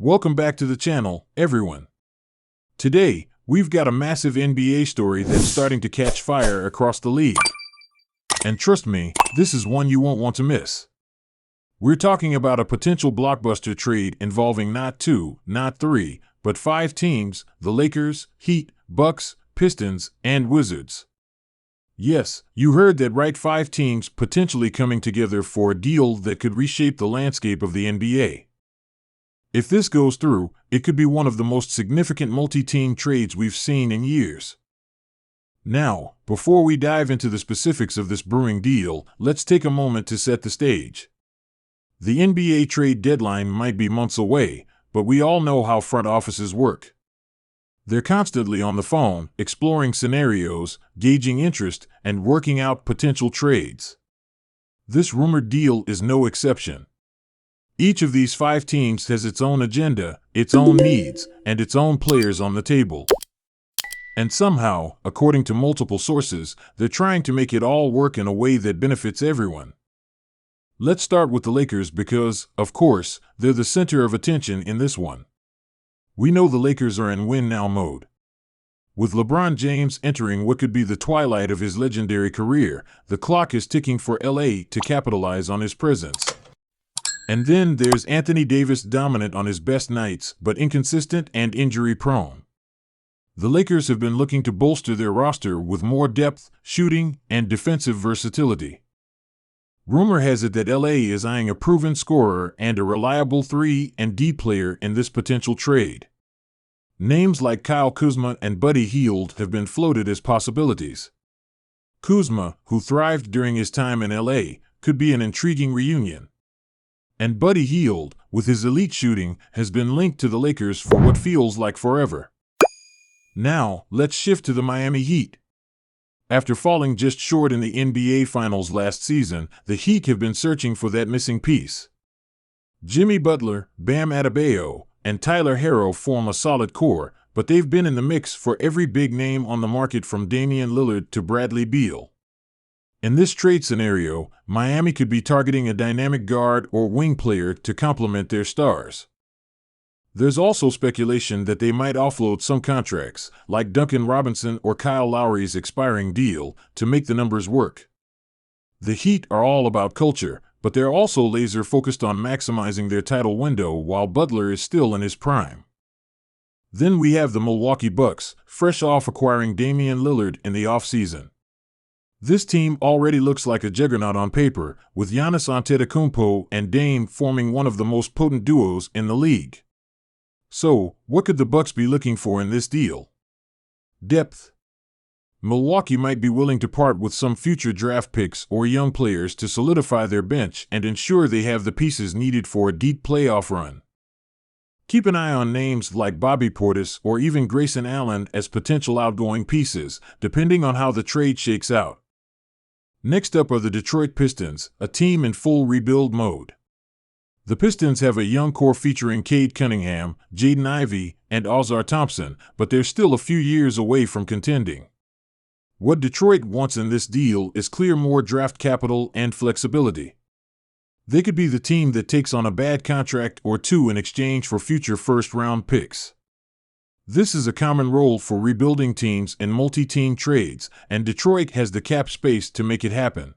Welcome back to the channel, everyone. Today, we've got a massive NBA story that's starting to catch fire across the league. And trust me, this is one you won't want to miss. We're talking about a potential blockbuster trade involving not two, not three, but 5 teams: the Lakers, Heat, Bucks, Pistons, and Wizards. Yes, you heard that right, 5 teams potentially coming together for a deal that could reshape the landscape of the NBA. If this goes through, it could be one of the most significant multi-team trades we've seen in years. Now, before we dive into the specifics of this brewing deal, let's take a moment to set the stage. The NBA trade deadline might be months away, but we all know how front offices work. They're constantly on the phone, exploring scenarios, gauging interest, and working out potential trades. This rumored deal is no exception. Each of these 5 teams has its own agenda, its own needs, and its own players on the table. And somehow, according to multiple sources, they're trying to make it all work in a way that benefits everyone. Let's start with the Lakers because, of course, they're the center of attention in this one. We know the Lakers are in win-now mode. With LeBron James entering what could be the twilight of his legendary career, the clock is ticking for LA to capitalize on his presence. And then there's Anthony Davis, dominant on his best nights, but inconsistent and injury-prone. The Lakers have been looking to bolster their roster with more depth, shooting, and defensive versatility. Rumor has it that LA is eyeing a proven scorer and a reliable 3 and D player in this potential trade. Names like Kyle Kuzma and Buddy Hield have been floated as possibilities. Kuzma, who thrived during his time in LA, could be an intriguing reunion. And Buddy Hield, with his elite shooting, has been linked to the Lakers for what feels like forever. Now, let's shift to the Miami Heat. After falling just short in the NBA Finals last season, the Heat have been searching for that missing piece. Jimmy Butler, Bam Adebayo, and Tyler Herro form a solid core, but they've been in the mix for every big name on the market, from Damian Lillard to Bradley Beal. In this trade scenario, Miami could be targeting a dynamic guard or wing player to complement their stars. There's also speculation that they might offload some contracts, like Duncan Robinson or Kyle Lowry's expiring deal, to make the numbers work. The Heat are all about culture, but they're also laser-focused on maximizing their title window while Butler is still in his prime. Then we have the Milwaukee Bucks, fresh off acquiring Damian Lillard in the offseason. This team already looks like a juggernaut on paper, with Giannis Antetokounmpo and Dame forming one of the most potent duos in the league. So, what could the Bucks be looking for in this deal? Depth. Milwaukee might be willing to part with some future draft picks or young players to solidify their bench and ensure they have the pieces needed for a deep playoff run. Keep an eye on names like Bobby Portis or even Grayson Allen as potential outgoing pieces, depending on how the trade shakes out. Next up are the Detroit Pistons, a team in full rebuild mode. The Pistons have a young core featuring Cade Cunningham, Jaden Ivey, and Ozar Thompson, but they're still a few years away from contending. What Detroit wants in this deal is clear more draft capital and flexibility. They could be the team that takes on a bad contract or 2 in exchange for future first-round picks. This is a common role for rebuilding teams in multi-team trades, and Detroit has the cap space to make it happen.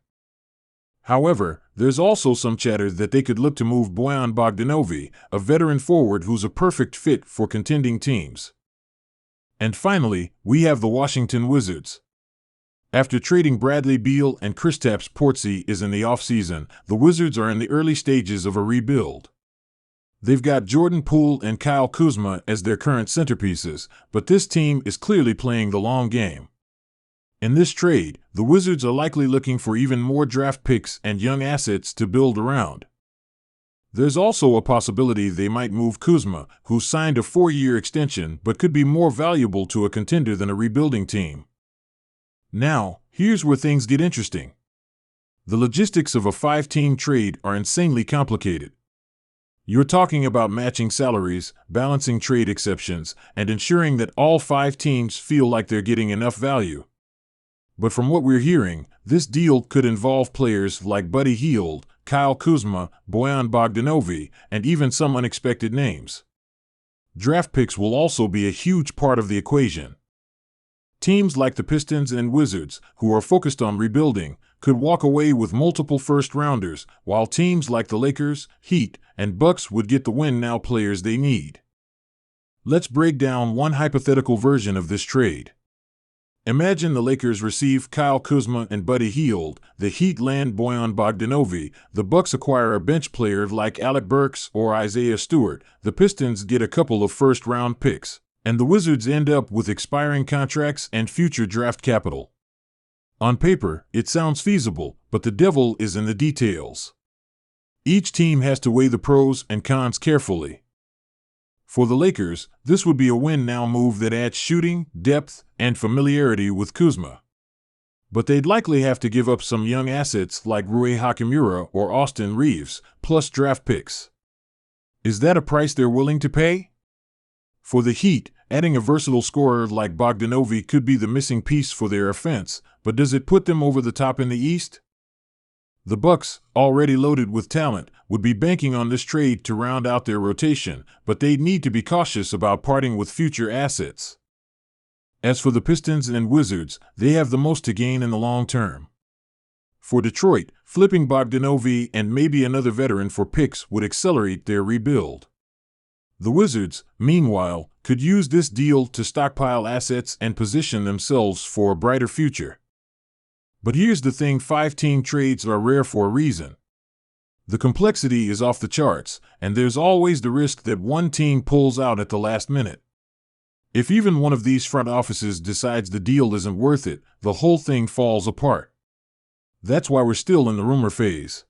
However, there's also some chatter that they could look to move Bojan Bogdanovic, a veteran forward who's a perfect fit for contending teams. And finally, we have the Washington Wizards. After trading Bradley Beal and Kristaps Porzingis is in the offseason, the Wizards are in the early stages of a rebuild. They've got Jordan Poole and Kyle Kuzma as their current centerpieces, but this team is clearly playing the long game. In this trade, the Wizards are likely looking for even more draft picks and young assets to build around. There's also a possibility they might move Kuzma, who signed a 4-year extension but could be more valuable to a contender than a rebuilding team. Now, here's where things get interesting. The logistics of a 5-team trade are insanely complicated. You're talking about matching salaries, balancing trade exceptions, and ensuring that all 5 teams feel like they're getting enough value. But from what we're hearing, this deal could involve players like Buddy Hield, Kyle Kuzma, Bojan Bogdanovic, and even some unexpected names. draft picks will also be a huge part of the equation. Teams like the Pistons and Wizards, who are focused on rebuilding, could walk away with multiple first-rounders, while teams like the Lakers, Heat, and Bucks would get the win-now players they need. Let's break down one hypothetical version of this trade. Imagine the Lakers receive Kyle Kuzma and Buddy Hield, the Heat land Bojan Bogdanovic, the Bucks acquire a bench player like Alec Burks or Isaiah Stewart, the Pistons get a couple of first-round picks, and the Wizards end up with expiring contracts and future draft capital. On paper, it sounds feasible, but the devil is in the details. Each team has to weigh the pros and cons carefully. For the Lakers, this would be a win-now move that adds shooting, depth, and familiarity with Kuzma. But they'd likely have to give up some young assets like Rui Hachimura or Austin Reeves, plus draft picks. Is that a price they're willing to pay? For the Heat, adding a versatile scorer like Bogdanovic could be the missing piece for their offense, but does it put them over the top in the East? The Bucks, already loaded with talent, would be banking on this trade to round out their rotation, but they'd need to be cautious about parting with future assets. As for the Pistons and Wizards, they have the most to gain in the long term. For Detroit, flipping Bogdanovic and maybe another veteran for picks would accelerate their rebuild. The Wizards, meanwhile, could use this deal to stockpile assets and position themselves for a brighter future. But here's the thing, 5-team trades are rare for a reason. The complexity is off the charts, and there's always the risk that one team pulls out at the last minute. If even one of these front offices decides the deal isn't worth it, the whole thing falls apart. That's why we're still in the rumor phase.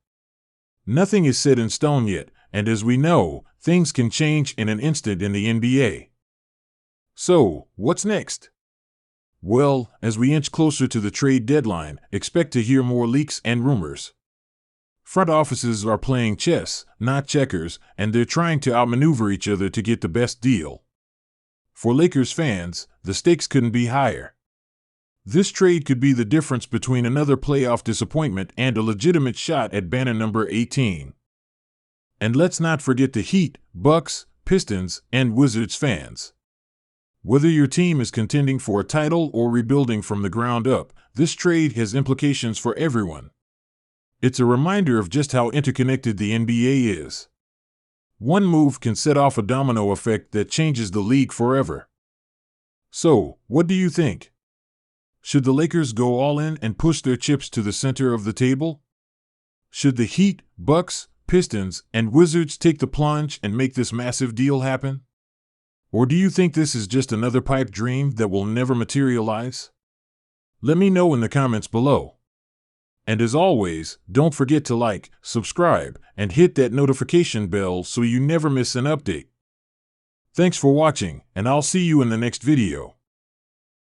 Nothing is set in stone yet, and as we know, things can change in an instant in the NBA. So, what's next? Well, as we inch closer to the trade deadline, expect to hear more leaks and rumors. Front offices are playing chess, not checkers, and they're trying to outmaneuver each other to get the best deal. For Lakers fans, the stakes couldn't be higher. This trade could be the difference between another playoff disappointment and a legitimate shot at banner number 18. And let's not forget the Heat, Bucks, Pistons, and Wizards fans. Whether your team is contending for a title or rebuilding from the ground up, this trade has implications for everyone. It's a reminder of just how interconnected the NBA is. One move can set off a domino effect that changes the league forever. So, what do you think? Should the Lakers go all in and push their chips to the center of the table? Should the Heat, Bucks, Pistons, and Wizards take the plunge and make this massive deal happen? Or do you think this is just another pipe dream that will never materialize? Let me know in the comments below. And as always, don't forget to like, subscribe, and hit that notification bell so you never miss an update. Thanks for watching, and I'll see you in the next video.